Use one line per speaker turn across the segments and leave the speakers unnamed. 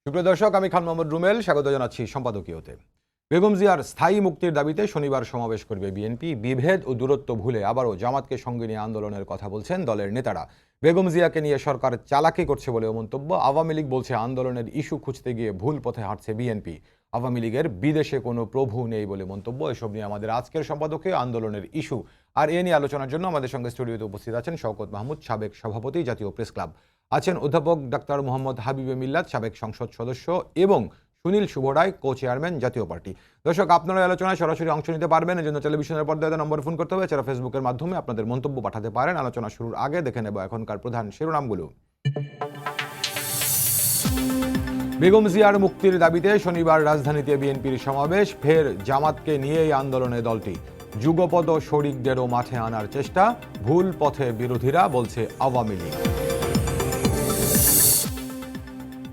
সুপ্রিয় দর্শক, আমি খান মোহাম্মদ রুমেল স্বাগত জানাচ্ছি সম্পাদকীয়তে। বেগম জিয়ার স্থায়ী মুক্তির দাবিতে শনিবার সমাবেশ করবে বিএনপি। বিভেদ ও দূরত্ব ভুলে আবারও জামাতকে সঙ্গে নিয়ে আন্দোলনের কথা বলছেন দলের নেতারা। বেগম জিয়াকে নিয়ে সরকার চালাকি করছে বলেও মন্তব্য। আওয়ামী লীগ বলছে আন্দোলনের ইস্যু খুঁজতে গিয়ে ভুল পথে হাঁটছে বিএনপি। আওয়ামী লীগের বিদেশে কোনো প্রভু নেই বলে মন্তব্য। এসব নিয়ে আমাদের আজকের সম্পাদকীয় আন্দোলনের ইস্যু আর এ নিয়ে আলোচনার জন্য আমাদের সঙ্গে স্টুডিওতে উপস্থিত আছেন শওকত মাহমুদ, সাবেক সভাপতি জাতীয় প্রেস ক্লাব, আছেন অধ্যাপক ডাক্তার মোহাম্মদ হাবিবে মিল্লাত, সাবেক সংসদ সদস্য, এবং সুনীল শুভ রায়, কো চেয়ারম্যান, জাতীয় পার্টি। দর্শক, আপনারা আলোচনায় সরাসরি অংশ নিতে পারবেন। এর জন্য টেলিভিশনের পর্দায় নম্বর ফোন করতে হবে, এছাড়া ফেসবুকের মাধ্যমে আপনাদের মন্তব্য পাঠাতে পারেন। আলোচনা শুরুর আগে দেখে নেব এখনকার প্রধান শিরোনামগুলো। বেগম জিয়ার মুক্তির দাবিতে শনিবার রাজধানীতে বিএনপির সমাবেশ। ফের জামাতকে নিয়েই আন্দোলনে দলটি। যুগপদ শরিকদেরও মাঠে আনার চেষ্টা। ভুল পথে বিরোধীরা, বলছে আওয়ামী লীগ।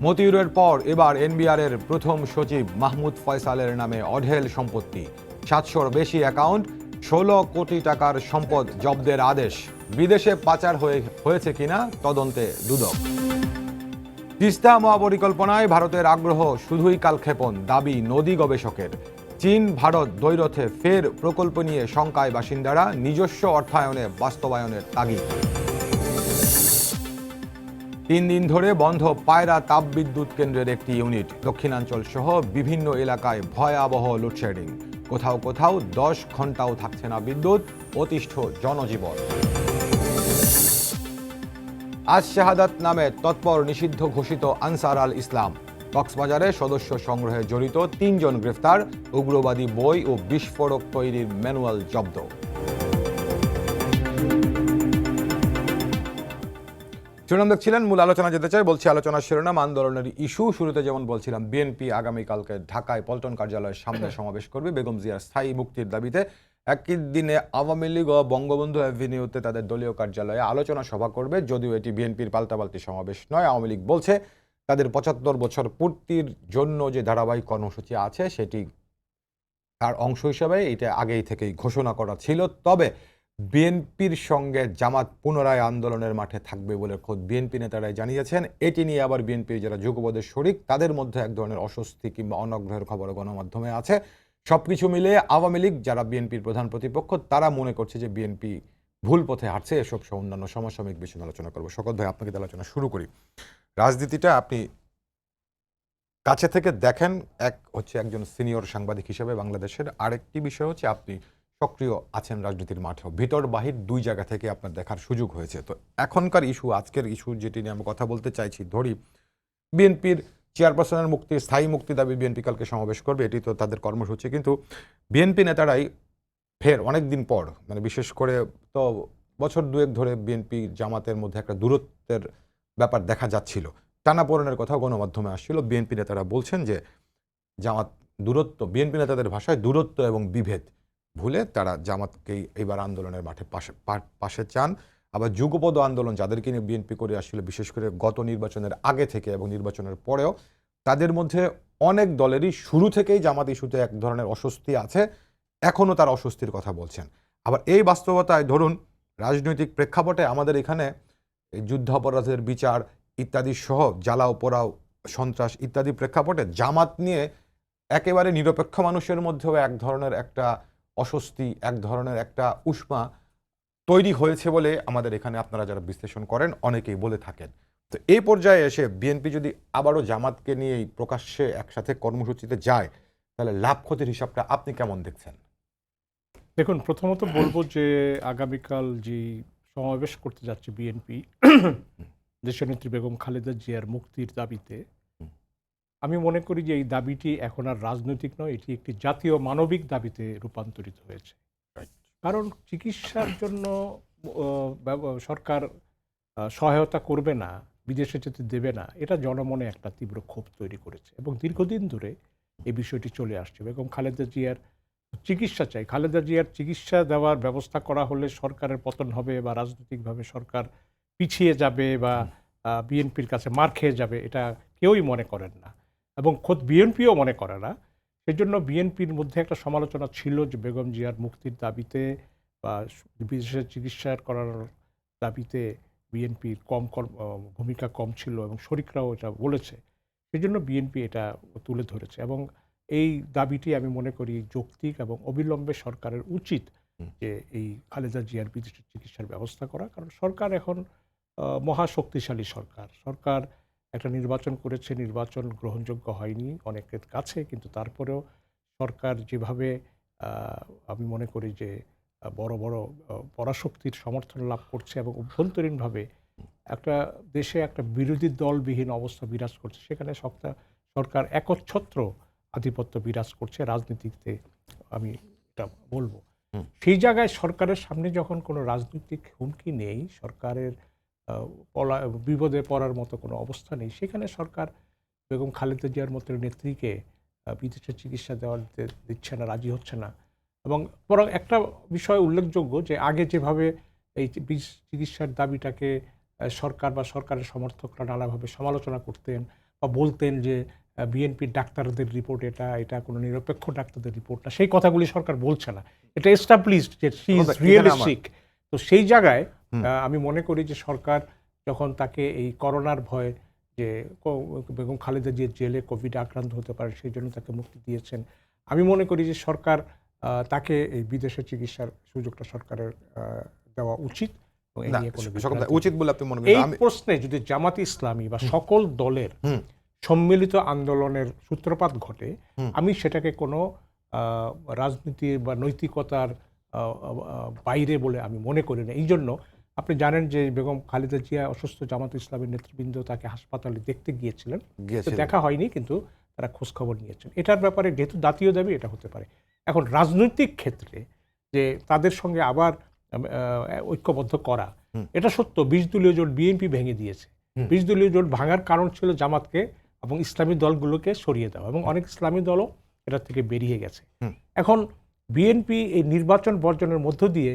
মতিউরের পর এবার এনবিআরের প্রথম সচিব মাহমুদ ফয়সালের নামে অঢেল সম্পত্তি। 700-র বেশি অ্যাকাউন্ট, 16 কোটি টাকার সম্পদ জব্দের আদেশ। বিদেশে পাচার হয়েছে কিনা তদন্তে দুদক। তিস্তা মহাপরিকল্পনায় ভারতের আগ্রহ শুধুই কালক্ষেপণ, দাবি নদী গবেষকের। চীন ভারত দ্বৈরথে ফের প্রকল্প নিয়ে শঙ্কায় বাসিন্দারা, নিজস্ব অর্থায়নে বাস্তবায়নের তাগিদ। 3 দিন ধরে বন্ধ পায়রা তাপবিদ্যুৎ কেন্দ্রের একটি ইউনিট। দক্ষিণাঞ্চল সহ বিভিন্ন এলাকায় ভয়াবহ লোডশেডিং। কোথাও কোথাও 10 ঘন্টাও থাকছে না বিদ্যুৎ, অতিষ্ঠ জনজীবন। আজ শাহাদাত নামে তৎপর নিষিদ্ধ ঘোষিত আনসার আল ইসলাম। কক্সবাজারে সদস্য সংগ্রহে জড়িত 3 জন গ্রেফতার। উগ্রবাদী বই ও বিস্ফোরক তৈরির ম্যানুয়াল জব্দ। শিরোনাম দেখছিলেন, মূল আলোচনা যেতে চাই। বলছি আলোচনার শিরোনাম আন্দোলনের ইস্যু। শুরুতে যেমন বলছিলাম, বিএনপি আগামীকালকে ঢাকায় পল্টন কার্যালয়ের সামনে সমাবেশ করবে বেগম জিয়ার স্থায়ী মুক্তির দাবিতে। একই দিনে আওয়ামী লীগ ও বঙ্গবন্ধু অ্যাভিনিউতে তাদের দলীয় কার্যালয়ে আলোচনা সভা করবে। যদিও এটি বিএনপির পাল্টাপাল্টি সমাবেশ নয়। আওয়ামী লীগ বলছে তাদের 75 বছর পূর্তির জন্য যে ধারাবাহিক কর্মসূচি আছে সেটি তার অংশ হিসেবে এটা আগেই থেকেই ঘোষণা করা ছিল। তবে বিএনপির সঙ্গে জামাত পুনরায় আন্দোলনের মাঠে থাকবে বলে খোদ বিএনপি নেতারাই জানিয়েছেন। এটি নিয়ে আবার বিএনপির যারা যুগপদের শরিক তাদের মধ্যে এক ধরনের অস্বস্তি কিংবা অনগ্রহের খবর গণমাধ্যমে আছে। সবকিছু মিলিয়ে আওয়ামী লীগ, যারা বিএনপির প্রধান প্রতিপক্ষ, তারা মনে করছে যে বিএনপি ভুল পথে হাঁটছে। এসব সহ অন্যান্য সমসাময়িক বিষয়ে আলোচনা করবো। শওকত ভাই, আপনাকে আলোচনা শুরু করি। রাজনীতিটা আপনি কাছে থেকে দেখেন, এক হচ্ছে একজন সিনিয়র সাংবাদিক হিসেবে বাংলাদেশের, আরেকটি বিষয় হচ্ছে আপনি সক্রিয় আছেন রাজনীতির মাঠেও। ভিতর বাহির দুই জায়গা থেকে আপনার দেখার সুযোগ হয়েছে। তো এখনকার ইস্যু, আজকের ইস্যু যেটি নিয়ে আমি কথা বলতে চাইছি, ধরি বিএনপির চেয়ারপারসনের মুক্তি, স্থায়ী মুক্তি দাবি বিএনপি কালকে সমাবেশ করবে, এটি তো তাদের কর্মসূচি। কিন্তু বিএনপি নেতারাই ফের অনেক দিন পর, মানে বিশেষ করে তো বছর দুয়েক ধরে বিএনপি জামাতের মধ্যে একটা দূরত্বের ব্যাপার দেখা যাচ্ছিল। টানাপোড়েনের কথাও গণমাধ্যমে আসছিল। বিএনপি নেতারা বলছেন যে জামাত দূরত্ব, বিএনপি নেতাদের ভাষায় দূরত্ব এবং বিভেদ ভুলে তারা জামাতকেই এবার আন্দোলনের মাঠে পাশে চান। আবার যুগপদ আন্দোলন যাদেরকে নিয়ে বিএনপি করে আসছিল, বিশেষ করে গত নির্বাচনের আগে থেকে এবং নির্বাচনের পরেও, তাদের মধ্যে অনেক দলেরই শুরু থেকেই জামাত ইস্যুতে এক ধরনের অস্বস্তি আছে। এখনও তারা অস্বস্তির কথা বলছেন। আবার এই বাস্তবতায় ধরুন রাজনৈতিক প্রেক্ষাপটে আমাদের এখানে যুদ্ধাপরাধের বিচার ইত্যাদি সহ জ্বালাও পোড়াও, সন্ত্রাস ইত্যাদি প্রেক্ষাপটে জামাত নিয়ে একেবারে নিরপেক্ষ মানুষের মধ্যেও এক ধরনের একটা অস্বস্তি, এক ধরনের একটা উষ্মা তৈরি হয়েছে বলে আমাদের এখানে আপনারা যারা বিশ্লেষণ করেন অনেকেই বলে থাকেন। তো এই পর্যায়ে এসে বিএনপি যদি আবারও জামাতকে নিয়েই প্রকাশ্যে একসাথে কর্মসূচিতে যায়, তাহলে লাভ ক্ষতির হিসাবটা আপনি কেমন দেখছেন?
দেখুন, প্রথমত বলবো যে আগামীকাল যে সমাবেশ করতে যাচ্ছে বিএনপি দেশনেত্রী বেগম খালেদা জিয়ার মুক্তির দাবিতে, আমি মনে করি যে এই দাবিটি এখন আর রাজনৈতিক নয়, এটি একটি জাতীয় মানবিক দাবিতে রূপান্তরিত হয়েছে। কারণ চিকিৎসার জন্য সরকার সহায়তা করবে না, বিদেশে যেতে দেবে না, এটা জনমনে একটা তীব্র ক্ষোভ তৈরি করেছে এবং দীর্ঘদিন ধরে এই বিষয়টি চলে আসছে। বেগম খালেদা জিয়ার চিকিৎসা চাই। খালেদা জিয়ার চিকিৎসা দেওয়ার ব্যবস্থা করা হলে সরকারের পতন হবে বা রাজনৈতিকভাবে সরকার পিছিয়ে যাবে বা বিএনপির কাছে মার খেয়ে যাবে, এটা কেউই মনে করেন না এবং খোদ বিএনপিও মনে করে না। সেজন্য বিএনপির মধ্যে একটা সমালোচনা ছিল যে বেগম জিয়ার মুক্তির দাবিতে বা বিদেশে চিকিৎসা করার দাবিতে বিএনপির ভূমিকা কম ছিল এবং শরিকরাও এটা বলেছে। সেই জন্য বিএনপি এটা তুলে ধরেছে এবং এই দাবিটি আমি মনে করি যৌক্তিক এবং অবিলম্বে সরকারের উচিত যে এই খালেদা জিয়ার বিদেশে চিকিৎসার ব্যবস্থা করা। কারণ সরকার এখন মহাশক্তিশালী সরকার একটা নির্বাচন করেছে, নির্বাচন গ্রহণযোগ্য হয়নি অনেকের কাছে, কিন্তু তারপরেও সরকার যেভাবে আমি মনে করি যে বড় বড় পরাশক্তির সমর্থন লাভ করছে এবং অভ্যন্তরীণভাবে একটা দেশে একটা বিরোধী দলবিহীন অবস্থা বিরাজ করছে, সেখানে সরকার একচ্ছত্র আধিপত্য বিরাজ করছে রাজনীতিতে, আমি এটা বলবো। সেই জায়গায় সরকারের সামনে যখন কোনো রাজনৈতিক হুমকি নেই, সরকারের বিপদে পড়ার মতো কোনো অবস্থা নেই, সেখানে সরকার বেগম খালেদা জিয়ার মতো নেত্রীকে বিদেশে চিকিৎসা দিচ্ছে না, রাজি হচ্ছে না। এবং বরং একটা বিষয় উল্লেখযোগ্য যে আগে যেভাবে এই চিকিৎসার দাবিটাকে সরকার বা সরকারের সমর্থকরা নানাভাবে সমালোচনা করতেন বা বলতেন যে বিএনপির ডাক্তারদের রিপোর্ট এটা কোনো নিরপেক্ষ ডাক্তারদের রিপোর্ট না, সেই কথাগুলি সরকার বলছে না, এটা এস্টাবলিশড যে শি ইজ রিয়েলি সিক। তো সেই জায়গায় আমি মনে করি যে সরকার যখন তাকে এই করোনার ভয় যে বেগম খালেদা জিয়ার জেলে কোভিড আক্রান্ত হতে পারে সেই জন্য তাকে মুক্তি দিয়েছেন, আমি মনে করি যে সরকার তাকে এই বিদেশে চিকিৎসার সুযোগটা সরকারের দেওয়া উচিত।
উচিত বলে আপনি মনে
করেন? এই প্রশ্নে যদি জামাত ইসলামী বা সকল দলের সম্মিলিত আন্দোলনের সূত্রপাত ঘটে, আমি সেটাকে কোনো রাজনীতি বা নৈতিকতার বাইরে বলে আমি মনে করি না। এই জন্য আপনি জানেন যে বেগম খালেদা জিয়া অসুস্থ, জামাত ইসলামের নেতৃবৃন্দ তাকে হাসপাতালে দেখতে গিয়েছিলেন, দেখা হয়নি কিন্তু তারা খোঁজখবর নিয়েছেন। এটার ব্যাপারে যেহেতু জাতীয় দাবি এটা হতে পারে। এখন রাজনৈতিক ক্ষেত্রে যে তাদের সঙ্গে আবার ঐক্যবদ্ধ করা, এটা সত্য 20 দলীয় জোট বিএনপি ভেঙে দিয়েছে। 20 দলীয় জোট ভাঙার কারণ ছিল জামাতকে এবং ইসলামী দলগুলোকে সরিয়ে দেওয়া, এবং অনেক ইসলামী দলও এটা থেকে বেরিয়ে গেছে। এখন বিএনপি এই নির্বাচন বর্জনের মধ্য দিয়ে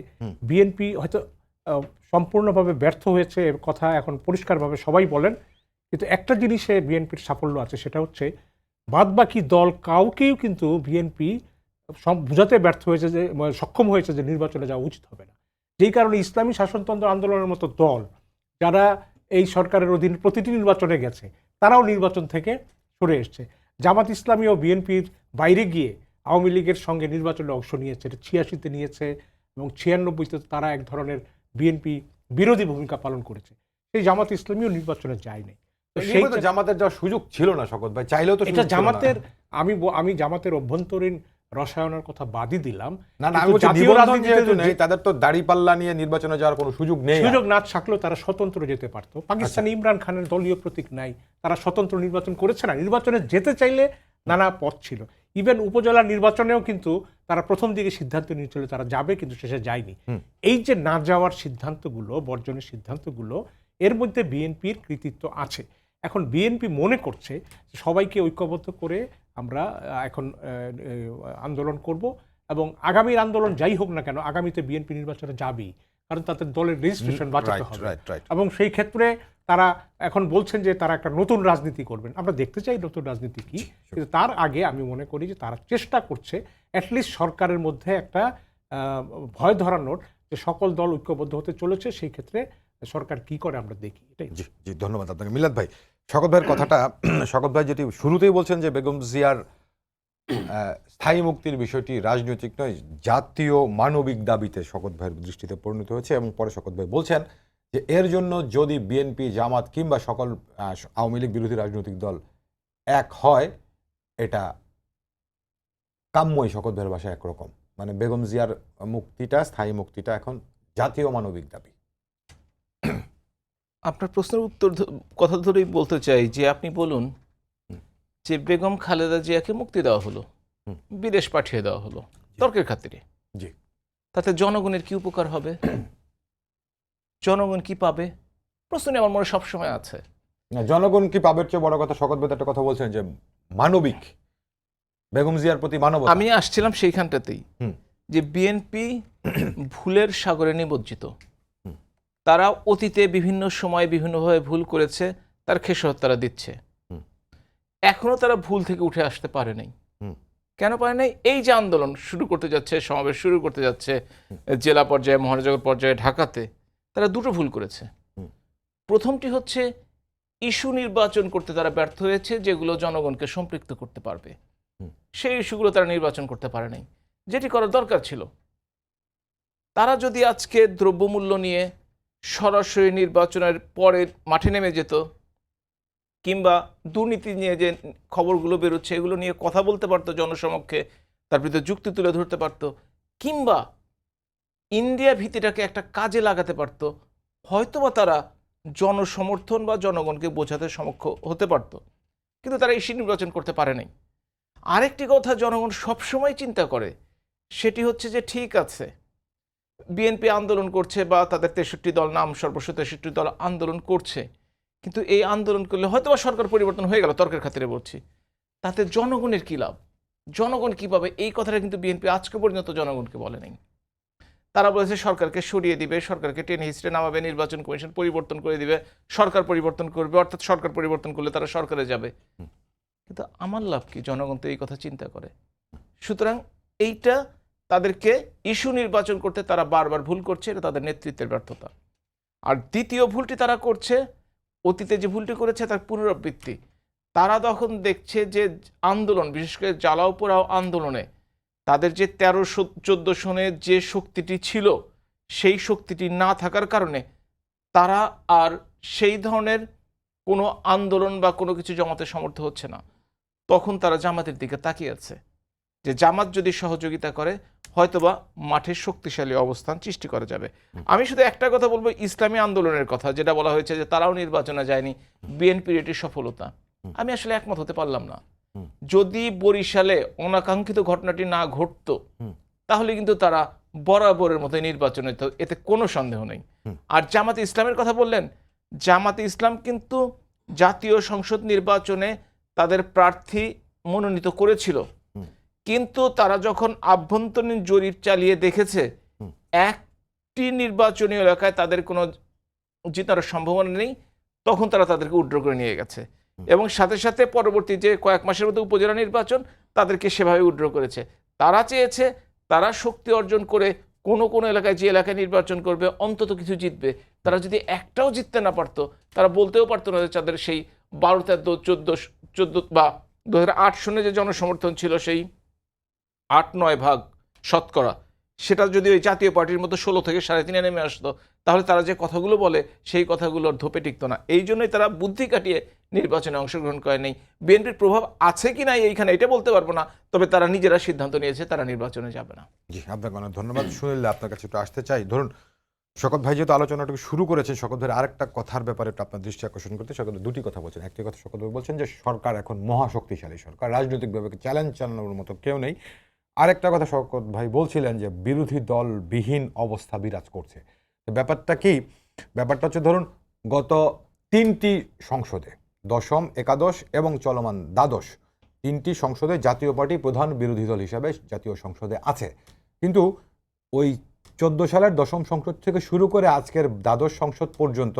বিএনপি হয়তো সম্পূর্ণভাবে ব্যর্থ হয়েছে এর কথা এখন পরিষ্কারভাবে সবাই বলেন, কিন্তু একটা জিনিসে বিএনপির সাফল্য আছে, সেটা হচ্ছে বাদবাকি দল কাউকেই কিন্তু বিএনপি বোঝাতে ব্যর্থ হয়েছে যে সক্ষম হয়েছে যে নির্বাচনে যাওয়া উচিত হবে না। যেই কারণে ইসলামী শাসনতন্ত্র আন্দোলনের মতো দল যারা এই সরকারের অধীনে প্রতিটি নির্বাচনে গেছে তারাও নির্বাচন থেকে সরে এসছে। জামাত ইসলামী ও বিএনপির বাইরে গিয়ে আওয়ামী লীগের সঙ্গে নির্বাচনে অংশ নিয়েছে, 86-তে নিয়েছে এবং 96-তে তারা এক ধরনের বিএনপি বিরোধী ভূমিকা পালন করেছে। সেই জামাত ইসলামীও নির্বাচনে যায়নি।
সেই জামাতের যাওয়ার সুযোগ ছিল না শওকত ভাই, চাইলেও তো
এটা জামাতের আমি জামাতের অভ্যন্তরীণ রসায়নের কথা বাদই দিলাম।
না আমি বলছি নিবন্ধন যেহেতু নেই, তাদের তো দাড়িপাল্লা নিয়ে নির্বাচনে যাওয়ার কোনো সুযোগ নেই।
সুযোগ না থাকলেও তারা স্বতন্ত্র যেতে পারতো। পাকিস্তানে ইমরান খানের দলীয় প্রতীক নাই, তারা স্বতন্ত্র নির্বাচন করেছে না। নির্বাচনে যেতে চাইলে নানা পথ ছিল। ইভেন উপজেলা নির্বাচনেও কিন্তু তারা প্রথম দিকে সিদ্ধান্ত নিয়েছিল তারা যাবে, কিন্তু শেষে যায়নি। এই যে না যাওয়ার সিদ্ধান্তগুলো, বর্জনের সিদ্ধান্তগুলো, এর মধ্যে বিএনপির কৃতিত্ব আছে। এখন বিএনপি মনে করছে সবাইকে ঐক্যবদ্ধ করে আমরা এখন আন্দোলন করব, এবং আগামীর আন্দোলন যাই হোক না কেন আগামীতে বিএনপি নির্বাচনে যাবেই, কারণ তাদের দলের রেজিস্ট্রেশন বাঁচাতে হবে। এবং সেই ক্ষেত্রে তারা এখন বলছেন যে তারা একটা নতুন রাজনীতি করবেন। আমরা দেখতে চাই নতুন রাজনীতি কি, কিন্তু তার আগে আমি মনে করি যে তারা চেষ্টা করছে অ্যাটলিস্ট সরকারের মধ্যে একটা ভয় ধরানোর, যে সকল দল ঐক্যবদ্ধ হতে চলেছে, সেই ক্ষেত্রে সরকার কি করে আমরা দেখি। এটাই।
জি ধন্যবাদ আপনাকে মিলাদ ভাই। শওকত ভাইয়ের কথাটা, শওকত ভাই যেটি শুরুতেই বলছেন যে বেগম জিয়ার স্থায়ী মুক্তির বিষয়টি রাজনৈতিক নয়, জাতীয় মানবিক দাবিতে শওকত ভাইয়ের দৃষ্টিতে পরিণত হয়েছে, এবং পরে শওকত ভাই বলছেন যে এর জন্য যদি বিএনপি, জামাত কিংবা সকল আওয়ামী লীগ বিরোধী রাজনৈতিক দল এক হয়, এটা কাম্যই শওকত ভাইয়ের ভাষায় একরকম, মানে বেগম জিয়ার মুক্তিটা, স্থায়ী মুক্তিটা এখন জাতীয় মানবিক দাবি।
আপনার প্রশ্নের উত্তর কথা ধরেই বলতে চাই যে আপনি বলুন যে বেগম খালেদা জিয়াকে মুক্তি দেওয়া হলো, বিদেশ পাঠিয়ে দেওয়া হলো তর্কের খাতিরে,
জি,
তাতে জনগণের কি উপকার হবে, জনগণ কি পাবে, প্রশ্ন আমার মনে সবসময় আছে।
জনগণ কি পাবে চেয়ে বড় কথা শওকত ভাই একটা কথা বলছেন যে মানবিক, বেগম জিয়ার প্রতি মানবতা।
আমি আসছিলাম সেইখানটাতেই যে বিএনপি ভুলের সাগরে নিমজ্জিত। তারা অতীতে বিভিন্ন সময় বিভিন্নভাবে ভুল করেছে, তার খেসারত তারা দিচ্ছে। এখনো তারা ভুল থেকে উঠে আসতে পারে নাই। কেন পারে নাই? এই যে আন্দোলন শুরু করতে যাচ্ছে, সমাবেশ শুরু করতে যাচ্ছে জেলা পর্যায়ে, মহানগর পর্যায়ে, ঢাকাতে, তারা দুটো ভুল করেছে। প্রথমটি হচ্ছে ইস্যু নির্বাচন করতে তারা ব্যর্থ হয়েছে যেগুলো জনগণকে সম্পৃক্ত করতে পারবে। সেই ইস্যুগুলো তারা নির্বাচন করতে পারে নাই, যেটি করার দরকার ছিল। তারা যদি আজকে দ্রব্যমূল্য নিয়ে সরাসরি নির্বাচনের পরে মাঠে নেমে যেত, কিংবা দুর্নীতি নিয়ে যে খবরগুলো বেরোচ্ছে এগুলো নিয়ে কথা বলতে পারতো জনসমক্ষে, তার বিরুদ্ধে যুক্তি তুলে ধরতে পারতো, কিংবা ইন্ডিয়া ভীতিটাকে একটা কাজে লাগাতে পারতো, হয়তোবা তারা জনসমর্থন বা জনগণকে বোঝাতে সমক্ষ হতে পারত। কিন্তু তারা ইস্যু নির্বাচন করতে পারে নাই। আরেকটি কথা জনগণ সবসময় চিন্তা করে, সেটি হচ্ছে যে ঠিক আছে বিএনপি আন্দোলন করছে বা তাদের 63 দল, নাম সর্বস্ব 63 দল আন্দোলন করছে, কিন্তু এই আন্দোলন করলে হয়তোবা সরকার পরিবর্তন হয়ে গেল, তর্কের খাতিরে বলছি, তাতে জনগণের কী লাভ, জনগণ কী পাবে, এই কথাটা কিন্তু বিএনপি আজকে পর্যন্ত জনগণকে বলে নাই। তারা বলেছে সরকারকে সরিয়ে দিবে, সরকারকে টেনে হিস্ট্রে নামাবে, নির্বাচন কমিশন পরিবর্তন করে দিবে, সরকার পরিবর্তন করবে, অর্থাৎ সরকার পরিবর্তন করলে তারা সরকারে যাবে। কিন্তু আমার লাভ কি, জনগণ তো এই কথা চিন্তা করে। সুতরাং এইটা তাদেরকে ইস্যু নির্বাচন করতে তারা বারবার ভুল করছে, এটা তাদের নেতৃত্বের ব্যর্থতা। আর দ্বিতীয় ভুলটি তারা করছে, অতীতে যে ভুলটি করেছে তার পুনরাবৃত্তি। তারা তখন দেখছে যে আন্দোলন, বিশেষ করে জ্বালাও পোড়াও আন্দোলনে তাদের যে 13-14 সনে যে শক্তিটি ছিল, সেই শক্তিটি না থাকার কারণে তারা আর সেই ধরনের কোনো আন্দোলন বা কোনো কিছু জমাতে সমর্থ হচ্ছে না। তখন তারা জামাতের দিকে তাকিয়ে আছে যে জামাত যদি সহযোগিতা করে হয়তোবা মাঠের শক্তিশালী অবস্থান সৃষ্টি করা যাবে। আমি শুধু একটা কথা বলবো, ইসলামী আন্দোলনের কথা, যেটা বলা হয়েছে যে তারাও নির্বাচনে যায়নি, বিএনপির এটি সফলতা। আমি আসলে একমত হতে পারলাম না। যদি বরিশালে অনাকাঙ্ক্ষিত ঘটনাটি না ঘটতো তাহলে কিন্তু তারা বরাবরের মতো নির্বাচনে, তো এতে কোনো সন্দেহ নেই। আর জামাতে ইসলামের কথা বললেন, জামাতে ইসলাম কিন্তু জাতীয় সংসদ নির্বাচনে তাদের প্রার্থী মনোনীত করেছিল, কিন্তু তারা যখন আভ্যন্তরীণ জরিপ চালিয়ে দেখেছে একটি নির্বাচনী এলাকায় তাদের কোনো জিতার সম্ভাবনা নেই, তখন তারা তাদেরকে উইথড্র করে নিয়ে গেছে। এবং সাথে সাথে পরবর্তী যে কয়েক মাসের মধ্যে উপজেলা নির্বাচন, তাদেরকে সেভাবে উইথড্র করেছে। তারা চেয়েছে তারা শক্তি অর্জন করে কোনো কোনো এলাকায়, যে এলাকায় নির্বাচন করবে অন্তত কিছু জিতবে। তারা যদি একটাও জিততে না পারতো, তারা বলতেও পারতো না যে তাদের সেই 12-14 বা 2008 সনে যে জনসমর্থন ছিল সেই 8-9 ভাগ শতকরা, সেটা যদি ওই জাতীয় পার্টির মতো 16 থেকে 3.5 নেমে আসতো, তাহলে তারা যে কথাগুলো বলে সেই কথাগুলোর ধোপে টিকতো না। এই জন্যই তারা বুদ্ধি কাটিয়ে নির্বাচনে অংশগ্রহণ করে নেই। বিএনপির প্রভাব আছে কি না এইখানে এটা বলতে পারবো না, তবে তারা নিজেরা সিদ্ধান্ত নিয়েছে তারা নির্বাচনে যাবে না।
জি, আপনাকে অনেক ধন্যবাদ। সুনীল, আপনার কাছে একটু আসতে চাই। ধরুন শকত ভাই যেহেতু আলোচনাটুকু শুরু করেছেন, শকত ভাইয়ের আরেকটা কথার ব্যাপারে একটু আপনার দৃষ্টি আকর্ষণ করতে। শকত দুটি কথা বলছেন। একটি কথা শকত ভাই বলছেন যে সরকার এখন মহাশক্তিশালী সরকার, রাজনৈতিকভাবে চ্যালেঞ্জ চালানোর মতো কেউ নেই। আরেকটা কথা শকত ভাই বলছিলেন যে বিরোধী দল বিহীন অবস্থা বিরাজ করছে। ব্যাপারটা কি? ব্যাপারটা হচ্ছে ধরুন গত 3টি সংসদে, দশম, একাদশ এবং চলমান দ্বাদশ, 3টি সংসদে জাতীয় পার্টি প্রধান বিরোধী দল হিসাবে জাতীয় সংসদে আছে। কিন্তু ওই 14 সালের দশম সংসদ থেকে শুরু করে আজকের দ্বাদশ সংসদ পর্যন্ত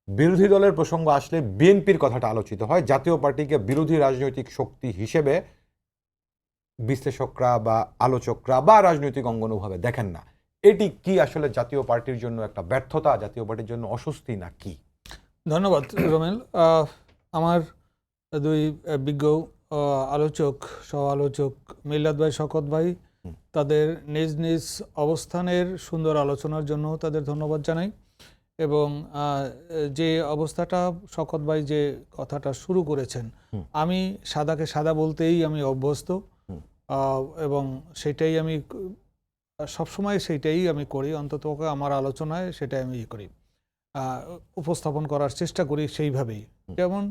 বিরোধী দলের প্রসঙ্গ আসলে বিএনপির কথাটা আলোচিত হয়। জাতীয় পার্টিকে বিরোধী রাজনৈতিক শক্তি হিসেবে বিশ্লেষকরা বা আলোচকরা বা রাজনৈতিক অঙ্গনভাবে দেখেন না। এটি কি আসলে জাতীয় পার্টির জন্য একটা ব্যর্থতা, জাতীয় পার্টির জন্য অস্বস্তি না কি?
ধন্যবাদ রমেল। আমার দুই বিজ্ঞ আলোচক, সহ আলোচক মিল্লাত ভাই, শকত ভাই, তাদের নিজ নিজ অবস্থানের সুন্দর আলোচনার জন্য তাদের ধন্যবাদ জানাই। এবং যে অবস্থাটা শকত ভাই যে কথাটা শুরু করেছেন, আমি সাদাকে সাদা বলতেই আমি অভ্যস্ত, এবং সেটাই আমি সবসময় সেইটাই আমি করি, অন্তত আমার আলোচনায় সেটাই আমি করি, উপস্থাপন করার চেষ্টা করি সেইভাবেই। যেমন